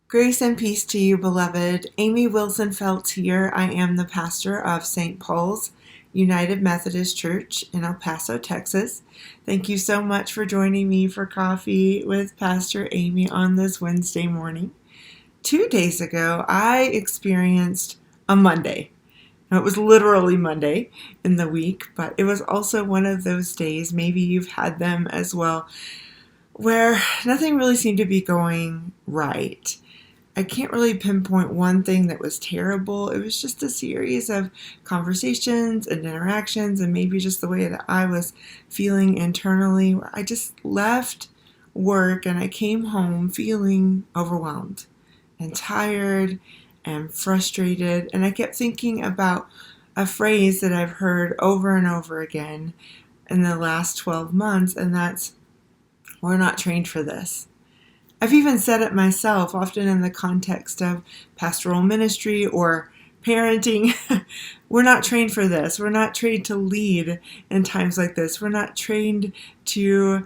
Grace and peace to you, beloved. Amy Wilson Feltz here. I am the pastor of St. Paul's United Methodist Church in El Paso, Texas. Thank you so much for joining me for coffee with Pastor Amy on this Wednesday morning. 2 days ago, I experienced a Monday. Now, it was literally Monday in the week, but it was also one of those days, maybe you've had them as well, where nothing really seemed to be going right. I can't really pinpoint one thing that was terrible. It was just a series of conversations and interactions, and maybe just the way that I was feeling internally, where I just left work and I came home feeling overwhelmed and tired and frustrated. And I kept thinking about a phrase that I've heard over and over again in the last 12 months, and that's, "We're not trained for this." I've even said it myself, often in the context of pastoral ministry or parenting. We're not trained for this. We're not trained to lead in times like this. We're not trained to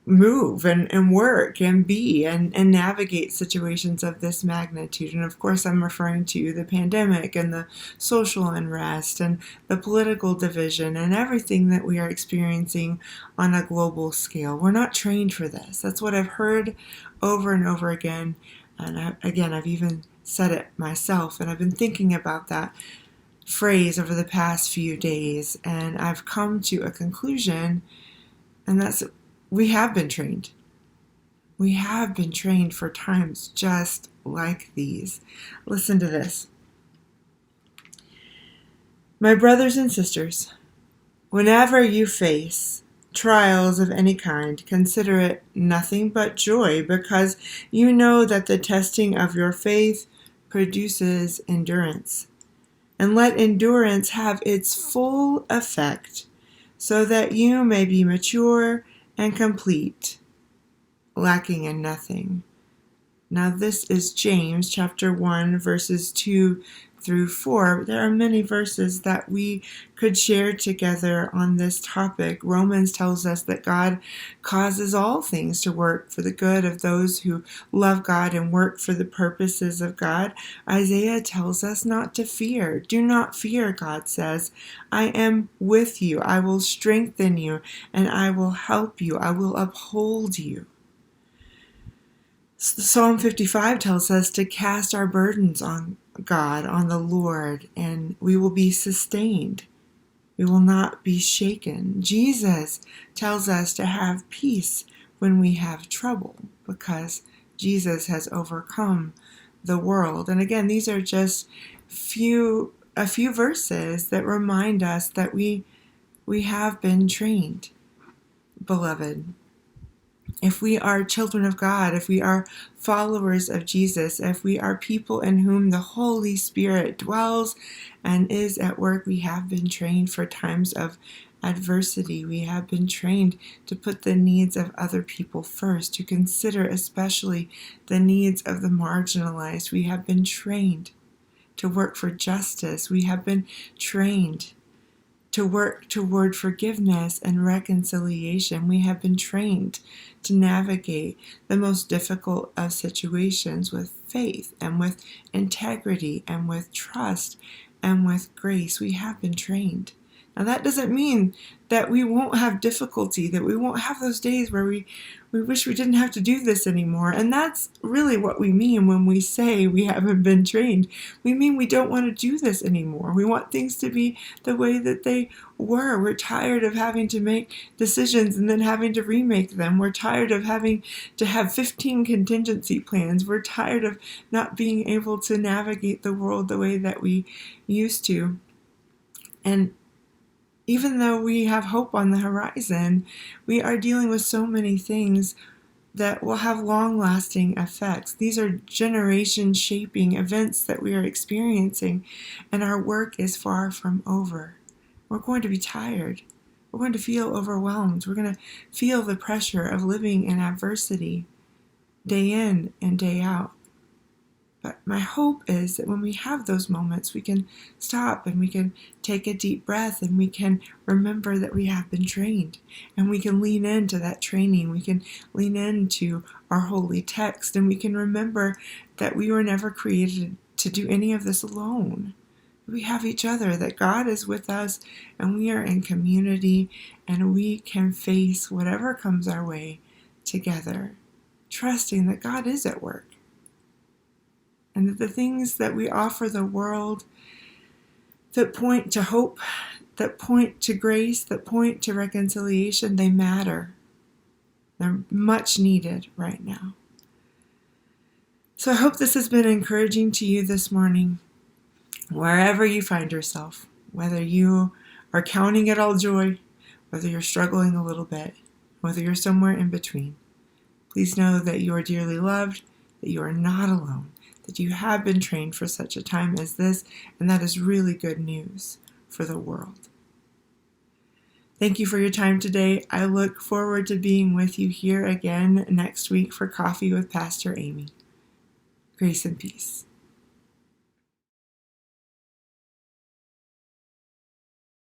move and work and be and navigate situations of this magnitude. And of course, I'm referring to the pandemic and the social unrest and the political division and everything that we are experiencing on a global scale. We're not trained for this. That's what I've heard over and over again. And I've even said it myself, and I've been thinking about that phrase over the past few days, and I've come to a conclusion, and that's we have been trained. We have been trained for times just like these. Listen to this. My brothers and sisters, whenever you face trials of any kind, consider it nothing but joy, because you know that the testing of your faith produces endurance. And let endurance have its full effect, so that you may be mature and complete, lacking in nothing. Now this is James chapter 1, verses 2 through 4. There are many verses that we could share together on this topic. Romans tells us that God causes all things to work for the good of those who love God and work for the purposes of God. Isaiah tells us not to fear. Do not fear, God says. I am with you. I will strengthen you, and I will help you. I will uphold you. Psalm 55 tells us to cast our burdens on God, on the Lord, and we will be sustained. We will not be shaken. Jesus tells us to have peace when we have trouble, because Jesus has overcome the world. And again, these are just a few verses that remind us that we have been trained, beloved. If we are children of God, if we are followers of Jesus, if we are people in whom the Holy Spirit dwells and is at work, we have been trained for times of adversity. We have been trained to put the needs of other people first, to consider especially the needs of the marginalized. We have been trained to work for justice. We have been trained to work toward forgiveness and reconciliation. We have been trained to navigate the most difficult of situations with faith and with integrity and with trust and with grace. We have been trained. Now that doesn't mean that we won't have difficulty, that we won't have those days where we wish we didn't have to do this anymore. And that's really what we mean when we say we haven't been trained. We mean we don't want to do this anymore. We want things to be the way that they were. We're tired of having to make decisions and then having to remake them. We're tired of having to have 15 contingency plans. We're tired of not being able to navigate the world the way that we used to. And even though we have hope on the horizon, we are dealing with so many things that will have long-lasting effects. These are generation-shaping events that we are experiencing, and our work is far from over. We're going to be tired. We're going to feel overwhelmed. We're going to feel the pressure of living in adversity day in and day out. But my hope is that when we have those moments, we can stop and we can take a deep breath and we can remember that we have been trained, and we can lean into that training. We can lean into our holy text, and we can remember that we were never created to do any of this alone. We have each other, that God is with us, and we are in community, and we can face whatever comes our way together, trusting that God is at work. And that the things that we offer the world that point to hope, that point to grace, that point to reconciliation, they matter. They're much needed right now. So I hope this has been encouraging to you this morning, wherever you find yourself, whether you are counting it all joy, whether you're struggling a little bit, whether you're somewhere in between. Please know that you are dearly loved, that you are not alone, that you have been trained for such a time as this, and that is really good news for the world. Thank you for your time today. I look forward to being with you here again next week for Coffee with Pastor Amy. Grace and peace.